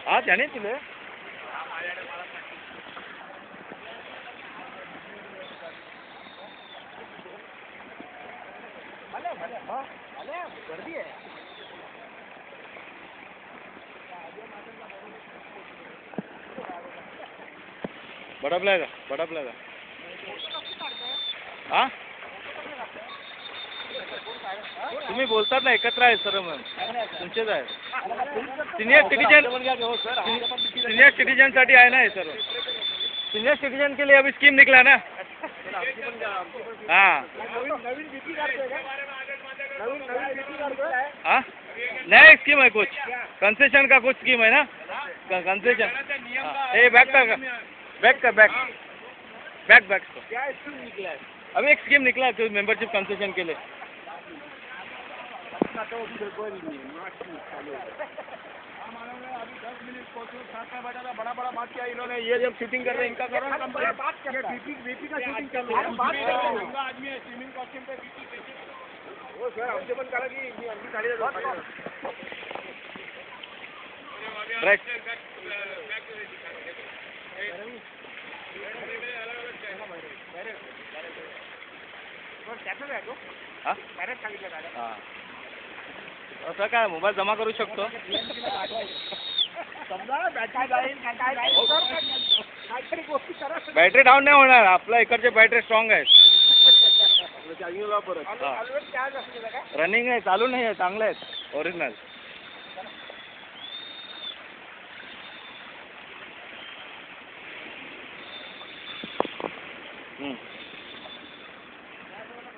हाँ जाने तुले गर्दी है बड़ा प्लेगा हाँ तुम्ही बोलतात ना एकत्र आहे सर मग तुमचेच आहे सीनियर सिटीजन साठी आहे ना हे सर सीनियर सिटीजन के लिए अभी स्कीम निकला ना हाँ हाँ नया स्कीम है कुछ कंसेशन का कुछ स्कीम है ना कंसेशन ये बैक अभी एक स्कीम निकला है मेंबरशिप कंसेशन के लिए अभी 10 मिनट बड़ा बात किया इन्होंने ये जब शूटिंग कर रहे हैं इनका करो ना बीपी का शूटिंग चल रहा है आदमी है स्विमिंग कॉस्ट्यूम पे बीपी वो सर हमसे बंद करा कि अंदर साड़ी राइट हाँ असं काय मोबाईल जमा करू शकतो बॅटरी डाऊन नाही होणार आपल्या इकडचे बॅटरी स्ट्रॉंग आहेत रनिंग आहे चालू नाही आहे चांगले आहेत ओरिजिनल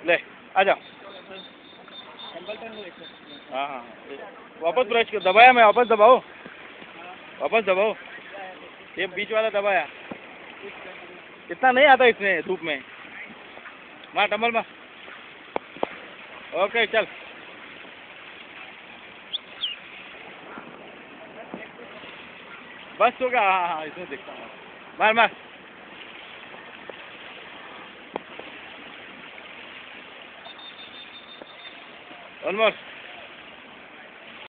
ले आ जाओ हाँ हाँ वापस ब्रश कर दबाया मैं वापस दबाओ ये बीच वाला दबाया इतना नहीं आता इसमें धूप में मार टम्बल मार ओके चल बस तो क्या हाँ हाँ इसमें देखता हूँ मार ऑलमोस्ट